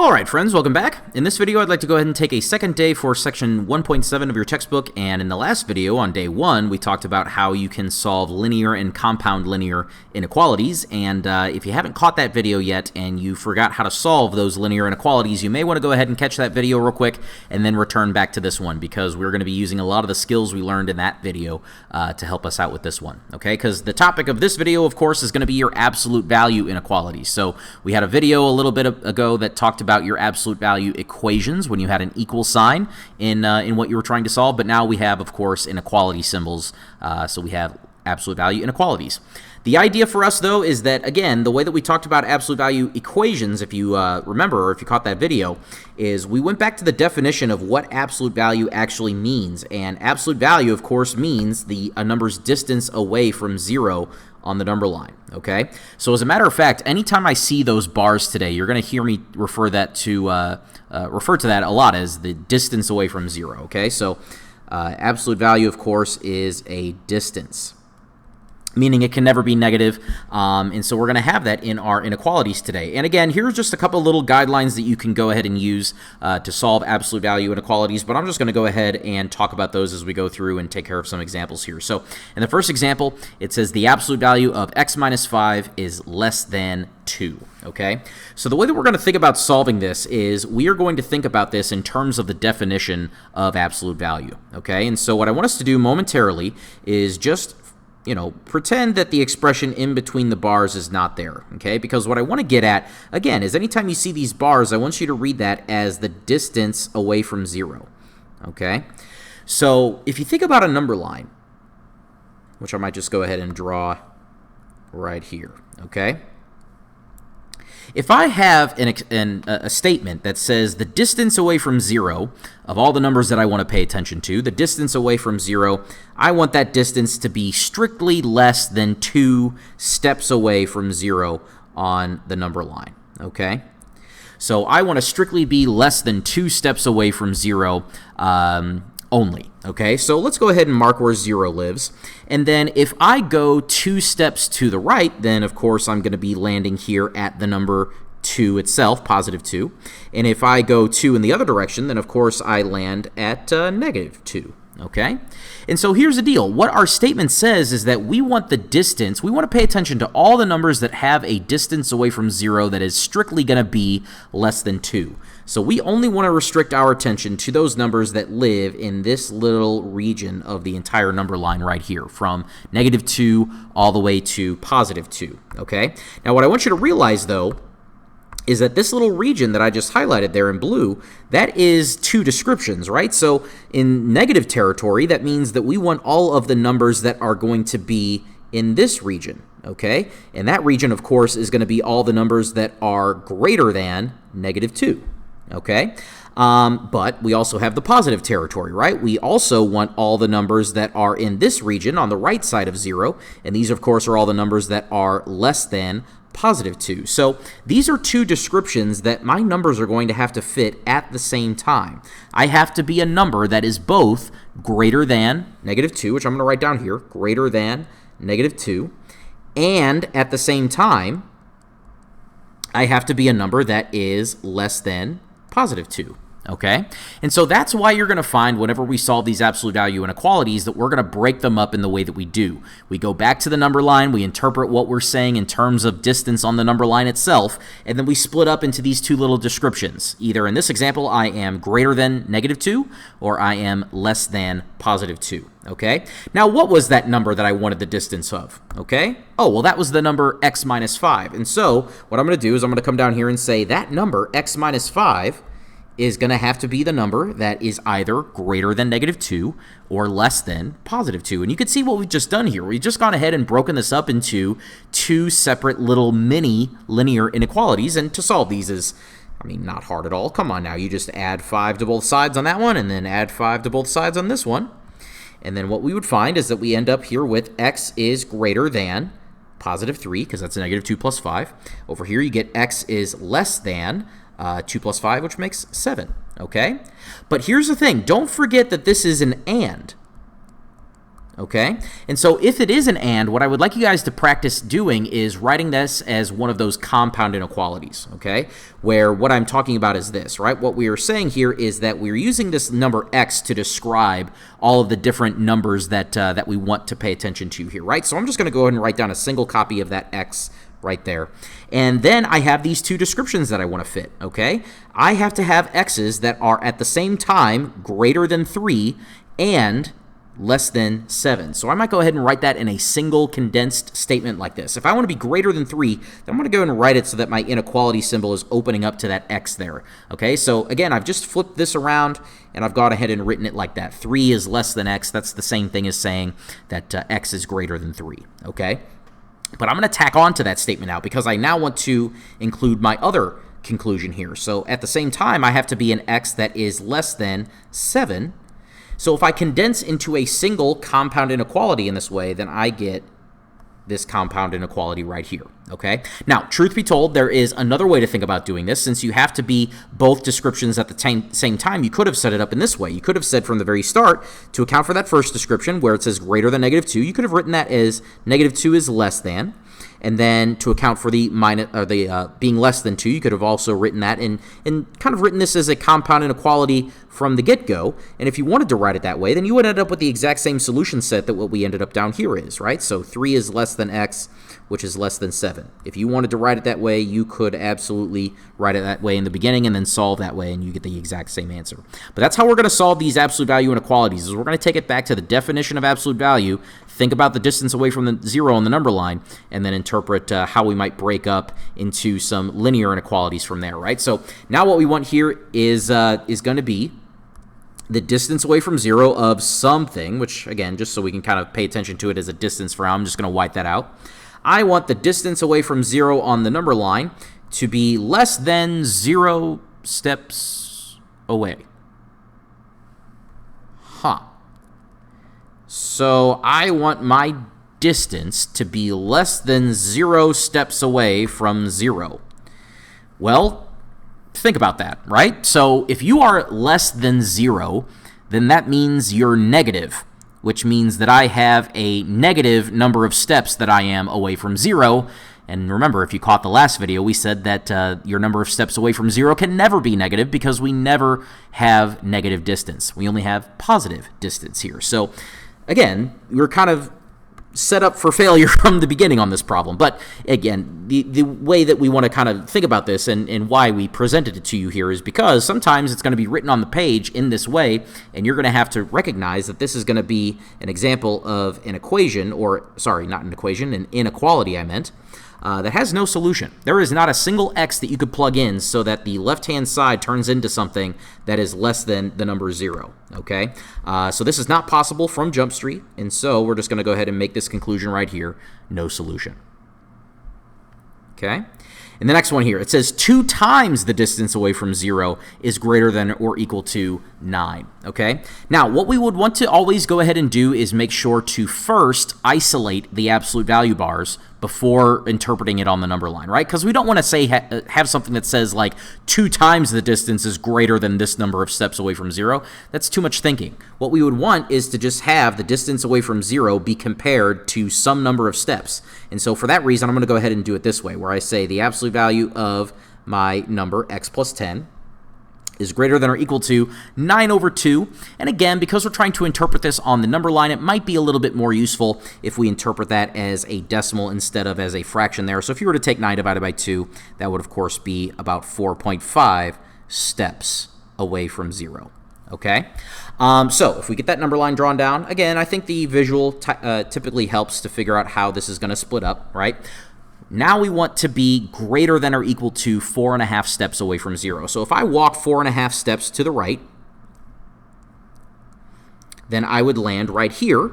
Alright friends, welcome back. In this video I'd like to go ahead and take a second day for section 1.7 of your textbook, and in the last video on day 1 we talked about how you can solve linear and compound linear inequalities, and if you haven't caught that video yet and you forgot how to solve those linear inequalities, you may want to go ahead and catch that video real quick and then return back to this one, because we're going to be using a lot of the skills we learned in that video to help us out with this one, okay? Because the topic of this video, of course, is going to be your absolute value inequalities. So we had a video a little bit ago that talked about your absolute value equations when you had an equal sign in what you were trying to solve, but now we have, of course, inequality symbols, so we have absolute value inequalities. The idea for us, though, is that, again, the way that we talked about absolute value equations, if you remember, or if you caught that video, is we went back to the definition of what absolute value actually means, and absolute value, of course, means a number's distance away from 0 on the number line, okay? So as a matter of fact, anytime I see those bars today, you're going to hear me refer to that a lot as the distance away from 0, okay? So absolute value, of course, is a distance, meaning it can never be negative, and so we're going to have that in our inequalities today. And again, here's just a couple little guidelines that you can go ahead and use to solve absolute value inequalities, but I'm just going to go ahead and talk about those as we go through and take care of some examples here. So in the first example, it says the absolute value of x minus 5 is less than 2, okay? So the way that we're going to think about solving this is we are going to think about this in terms of the definition of absolute value, okay? And so what I want us to do momentarily is just pretend that the expression in between the bars is not there, okay? Because what I want to get at, again, is anytime you see these bars, I want you to read that as the distance away from 0, okay? So if you think about a number line, which I might just go ahead and draw right here, okay? If I have a statement that says the distance away from 0 of all the numbers that I want to pay attention to, the distance away from 0, I want that distance to be strictly less than 2 steps away from 0 on the number line, okay? So I want to strictly be less than 2 steps away from 0 only, okay? So let's go ahead and mark where 0 lives. And then if I go 2 steps to the right, then of course I'm going to be landing here at the number 2 itself, positive 2. And if I go 2 in the other direction, then of course I land at negative 2, okay? And so here's the deal. What our statement says is that we want the distance, we want to pay attention to all the numbers that have a distance away from 0 that is strictly going to be less than 2. So we only want to restrict our attention to those numbers that live in this little region of the entire number line right here, from negative 2 all the way to positive 2, okay? Now what I want you to realize, though, is that this little region that I just highlighted there in blue, that is 2 descriptions, right? So in negative territory, that means that we want all of the numbers that are going to be in this region, okay? And that region, of course, is going to be all the numbers that are greater than negative 2, okay? But we also have the positive territory, right? We also want all the numbers that are in this region on the right side of 0, and these, of course, are all the numbers that are less than positive 2. So these are 2 descriptions that my numbers are going to have to fit at the same time. I have to be a number that is both greater than negative 2, which I'm going to write down here, greater than negative 2, and at the same time, I have to be a number that is less than positive 2. Okay? And so that's why you're going to find whenever we solve these absolute value inequalities that we're going to break them up in the way that we do. We go back to the number line, we interpret what we're saying in terms of distance on the number line itself, and then we split up into these 2 little descriptions. Either in this example, I am greater than negative 2, or I am less than positive 2. Okay? Now, what was that number that I wanted the distance of? Okay? Oh, well, that was the number x minus 5. And so what I'm going to do is I'm going to come down here and say that number, x minus 5, is going to have to be the number that is either greater than negative 2 or less than positive 2. And you can see what we've just done here. We've just gone ahead and broken this up into 2 separate little mini linear inequalities. And to solve these is, I mean, not hard at all. Come on now. You just add 5 to both sides on that one and then add 5 to both sides on this one. And then what we would find is that we end up here with x is greater than positive 3, because that's a negative 2 plus 5. Over here you get x is less than 2 plus 5, which makes 7, okay? But here's the thing. Don't forget that this is an and, Okay, and so if it is an and, what I would like you guys to practice doing is writing this as one of those compound inequalities, okay, where what I'm talking about is this, right? What we are saying here is that we're using this number x to describe all of the different numbers that, that we want to pay attention to here, right? So I'm just going to go ahead and write down a single copy of that x right there. And then I have these two descriptions that I want to fit, okay? I have to have x's that are at the same time greater than 3 and less than 7. So I might go ahead and write that in a single condensed statement like this. If I want to be greater than 3, then I'm going to go ahead and write it so that my inequality symbol is opening up to that x there. Okay, so again, I've just flipped this around and I've gone ahead and written it like that. 3 is less than x. That's the same thing as saying that x is greater than 3. Okay, but I'm going to tack on to that statement now because I now want to include my other conclusion here. So at the same time, I have to be an x that is less than 7. So if I condense into a single compound inequality in this way, then I get this compound inequality right here, okay? Now, truth be told, there is another way to think about doing this. Since you have to be both descriptions at the same time, you could have set it up in this way. You could have said from the very start, to account for that first description where it says greater than negative 2, you could have written that as negative 2 is less than. And then to account for the being less than 2, you could have also written that and kind of written this as a compound inequality from the get-go. And if you wanted to write it that way, then you would end up with the exact same solution set that what we ended up down here is, right? So 3 is less than x, which is less than 7. If you wanted to write it that way, you could absolutely write it that way in the beginning and then solve that way, and you get the exact same answer. But that's how we're going to solve these absolute value inequalities, is we're going to take it back to the definition of absolute value, think about the distance away from the 0 on the number line, and then interpret how we might break up into some linear inequalities from there, right? So now what we want here is going to be the distance away from 0 of something, which, again, just so we can kind of pay attention to it as a distance for now, I'm just going to wipe that out. I want the distance away from 0 on the number line to be less than 0 steps away. So I want my distance to be less than 0 steps away from 0. Well, think about that, right? So if you are less than 0, then that means you're negative, which means that I have a negative number of steps that I am away from 0. And remember, if you caught the last video, we said that your number of steps away from 0 can never be negative because we never have negative distance. We only have positive distance here. So again, we're kind of set up for failure from the beginning on this problem. But again, the way that we want to kind of think about this and why we presented it to you here is because sometimes it's going to be written on the page in this way, and you're going to have to recognize that this is going to be an example of an equation, or sorry, not an equation, an inequality I meant, that has no solution. There is not a single x that you could plug in so that the left-hand side turns into something that is less than the number 0, okay? So this is not possible from Jump Street, and so we're just going to go ahead and make this conclusion right here, no solution. Okay? And the next one here, it says 2 times the distance away from 0 is greater than or equal to 9, okay? Now, what we would want to always go ahead and do is make sure to first isolate the absolute value bars before interpreting it on the number line, right? Because we don't want to say have something that says like 2 times the distance is greater than this number of steps away from 0. That's too much thinking. What we would want is to just have the distance away from 0 be compared to some number of steps. And so for that reason, I'm going to go ahead and do it this way, where I say the absolute value of my number, x plus 10, is greater than or equal to 9 over 2. And again, because we're trying to interpret this on the number line, it might be a little bit more useful if we interpret that as a decimal instead of as a fraction there. So if you were to take 9 divided by 2, that would, of course, be about 4.5 steps away from 0. Okay? So if we get that number line drawn down, again, I think the visual typically helps to figure out how this is going to split up, right? Now we want to be greater than or equal to 4.5 steps away from 0. So if I walk 4.5 steps to the right, then I would land right here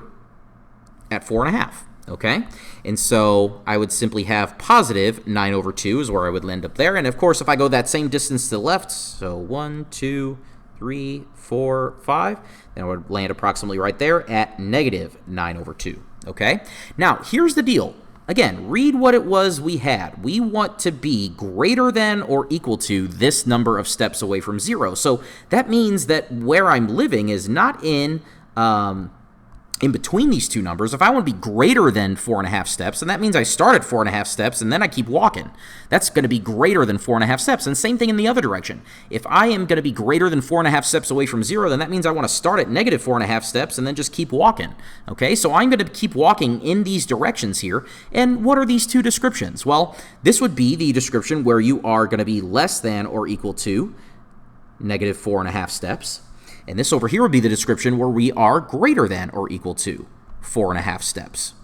at 4.5, okay? And so I would simply have positive 9 over 2 is where I would land up there. And of course, if I go that same distance to the left, so 1, 2, 3, 4, 5, then I would land approximately right there at negative 9 over 2, okay? Now, here's the deal. Again, read what it was we had. We want to be greater than or equal to this number of steps away from 0. So that means that where I'm living is not in in between these two numbers, if I want to be greater than 4.5 steps, and that means I start at 4.5 steps and then I keep walking, that's going to be greater than 4.5 steps. And same thing in the other direction. If I am going to be greater than 4.5 steps away from 0, then that means I want to start at negative 4.5 steps and then just keep walking. Okay, so I'm going to keep walking in these directions here. And what are these two descriptions? Well, this would be the description where you are going to be less than or equal to negative 4.5 steps. And this over here would be the description where we are greater than or equal to 4.5 steps.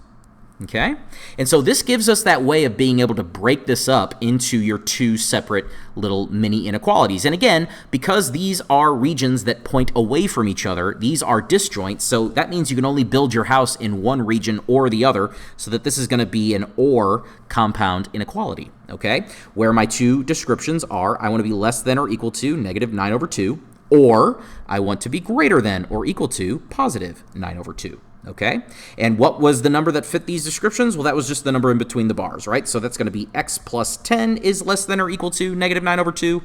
Okay? And so this gives us that way of being able to break this up into your two separate little mini inequalities. And again, because these are regions that point away from each other, these are disjoints, so that means you can only build your house in one region or the other, so that this is going to be an or compound inequality. Okay? Where my two descriptions are, I want to be less than or equal to negative 9 over 2, or I want to be greater than or equal to positive 9 over 2, okay? And what was the number that fit these descriptions? Well, that was just the number in between the bars, right? So that's going to be x plus 10 is less than or equal to negative 9 over 2.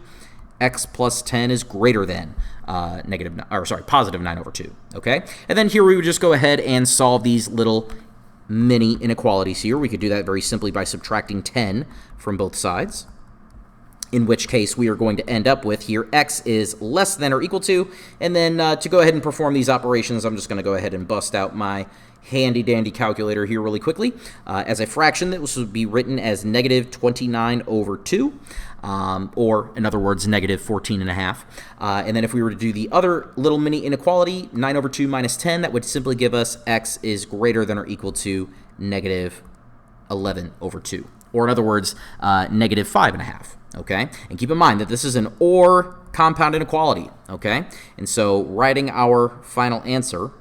X plus 10 is greater than positive 9 over 2, okay? And then here we would just go ahead and solve these little mini inequalities here. We could do that very simply by subtracting 10 from both sides, in which case we are going to end up with here x is less than or equal to, and then to go ahead and perform these operations, I'm just going to go ahead and bust out my handy-dandy calculator here really quickly. As a fraction, this would be written as negative 29 over 2, or in other words, negative 14.5. And then if we were to do the other little mini inequality, 9 over 2 minus 10, that would simply give us x is greater than or equal to negative 11 over 2, or in other words, negative 5.5. Okay, and keep in mind that this is an or compound inequality, okay? And so writing our final answer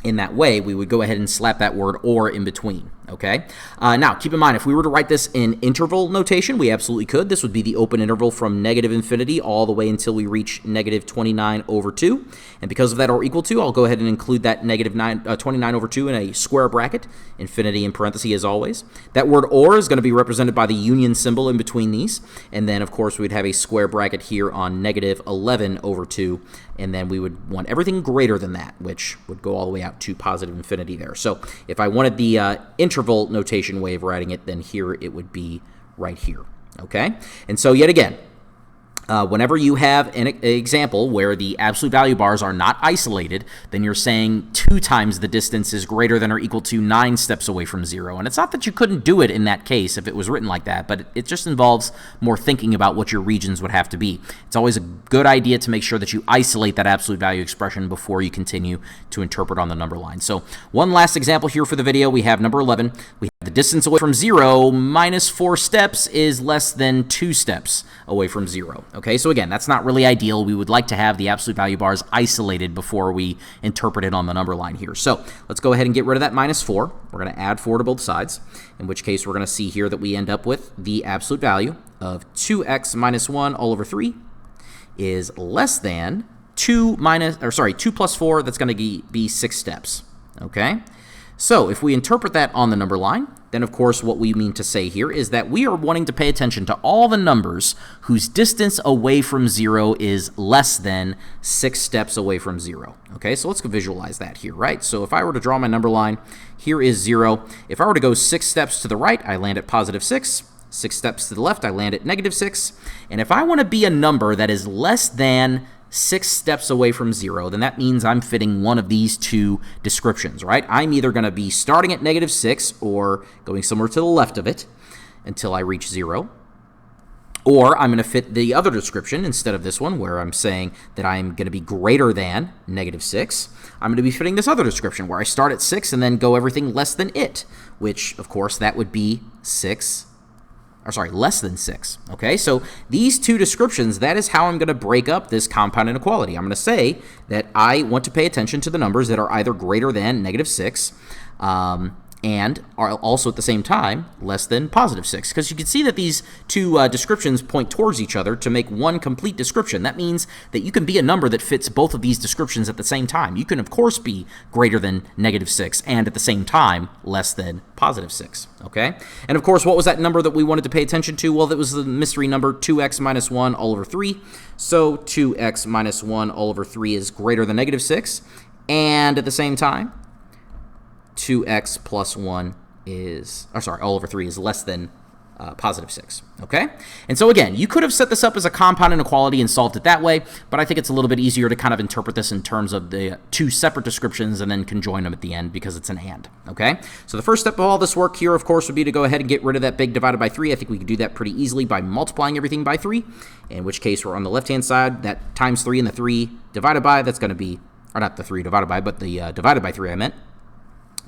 in that way, we would go ahead and slap that word or in between, okay? Now, keep in mind, if we were to write this in interval notation, we absolutely could. This would be the open interval from negative infinity all the way until we reach negative 29 over 2. And because of that or equal to, I'll go ahead and include that negative 29 over 2 in a square bracket, infinity in parentheses as always. That word or is going to be represented by the union symbol in between these. And then, of course, we'd have a square bracket here on negative 11 over 2. And then we would want everything greater than that, which would go all the way out to positive infinity there. So if I wanted the interval notation way of writing it, then here it would be right here, okay? And so yet again, whenever you have an example where the absolute value bars are not isolated, then you're saying 2 times the distance is greater than or equal to 9 steps away from 0. And it's not that you couldn't do it in that case if it was written like that, but it just involves more thinking about what your regions would have to be. It's always a good idea to make sure that you isolate that absolute value expression before you continue to interpret on the number line. So one last example here for the video. We have number 11. We have the distance away from 0 minus 4 steps is less than 2 steps away from 0. Okay, so again, that's not really ideal. We would like to have the absolute value bars isolated before we interpret it on the number line here. So let's go ahead and get rid of that minus 4. We're going to add 4 to both sides, in which case we're going to see here that we end up with the absolute value of 2x minus 1 all over 3 is less than 2 plus 4, that's going to be 6 steps. Okay? So if we interpret that on the number line, then of course what we mean to say here is that we are wanting to pay attention to all the numbers whose distance away from 0 is less than 6 steps away from 0. Okay, so let's go visualize that here, right? So if I were to draw my number line, here is 0. If I were to go 6 steps to the right, I land at positive 6. 6 steps to the left, I land at negative 6. And if I want to be a number that is less than 6 steps away from 0, then that means I'm fitting one of these two descriptions, right? I'm either going to be starting at negative 6 or going somewhere to the left of it until I reach 0, or I'm going to fit the other description instead of this one where I'm saying that I'm going to be greater than negative 6. I'm going to be fitting this other description where I start at 6 and then go everything less than it, which, of course, that would be less than 6. Okay, so these two descriptions, that is how I'm going to break up this compound inequality. I'm going to say that I want to pay attention to the numbers that are either greater than negative 6 and are also at the same time less than positive 6. Because you can see that these two descriptions point towards each other to make one complete description. That means that you can be a number that fits both of these descriptions at the same time. You can, of course, be greater than negative 6 and at the same time less than positive 6. Okay? And of course, what was that number that we wanted to pay attention to? Well, that was the mystery number 2x minus 1 all over 3. So 2x minus 1 all over 3 is greater than negative 6 and at the same time 2x plus 1 is, or sorry, all over 3 is less than positive 6, okay? And so again, you could have set this up as a compound inequality and solved it that way, but I think it's a little bit easier to kind of interpret this in terms of the two separate descriptions and then conjoin them at the end because it's an and, okay? So the first step of all this work here, of course, would be to go ahead and get rid of that big divided by 3. I think we could do that pretty easily by multiplying everything by 3, in which case we're on the left-hand side, that times 3 and the 3 divided by, that's going to be, or not the 3 divided by, but the divided by 3 I meant.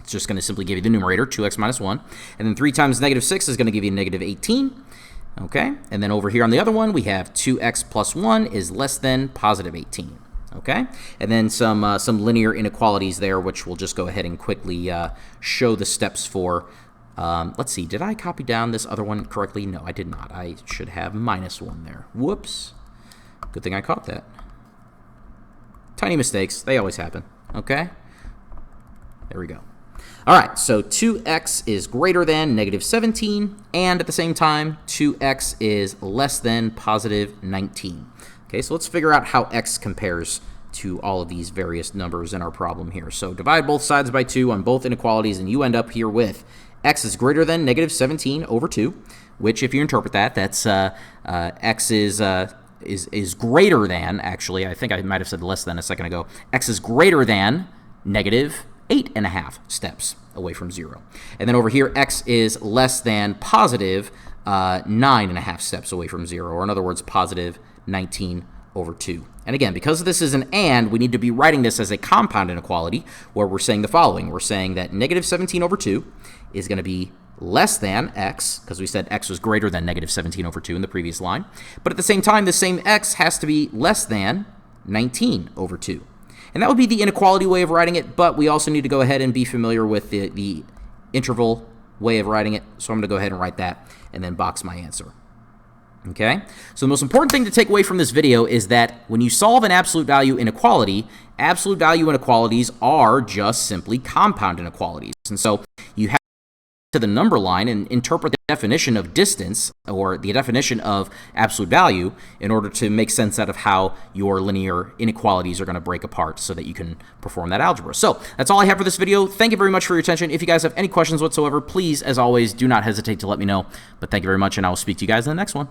It's just going to simply give you the numerator, 2x minus 1. And then 3 times negative 6 is going to give you negative 18. Okay? And then over here on the other one, we have 2x plus 1 is less than positive 18. Okay? And then some linear inequalities there, which we'll just go ahead and quickly show the steps for. Let's see. Did I copy down this other one correctly? No, I did not. I should have minus 1 there. Whoops. Good thing I caught that. Tiny mistakes. They always happen. Okay? There we go. All right, so 2x is greater than negative 17, and at the same time, 2x is less than positive 19. Okay, so let's figure out how x compares to all of these various numbers in our problem here. So divide both sides by 2 on both inequalities, and you end up here with x is greater than negative 17 over 2, which if you interpret that, that's x is greater than, actually, I think I might have said less than a second ago, x is greater than negative 8.5 steps away from 0. And then over here, x is less than positive 9.5 steps away from 0, or in other words, positive 19 over 2. And again, because this is an and, we need to be writing this as a compound inequality, where we're saying the following. We're saying that negative 17 over 2 is going to be less than x, because we said x was greater than negative 17 over 2 in the previous line. But at the same time, the same x has to be less than 19 over 2. And that would be the inequality way of writing it, but we also need to go ahead and be familiar with the interval way of writing it. So I'm going to go ahead and write that and then box my answer. Okay? So the most important thing to take away from this video is that when you solve an absolute value inequality, absolute value inequalities are just simply compound inequalities. And so you have to the number line and interpret the definition of distance or the definition of absolute value in order to make sense out of how your linear inequalities are going to break apart so that you can perform that algebra. So that's all I have for this video. Thank you very much for your attention. If you guys have any questions whatsoever, please, as always, do not hesitate to let me know. But thank you very much, and I will speak to you guys in the next one.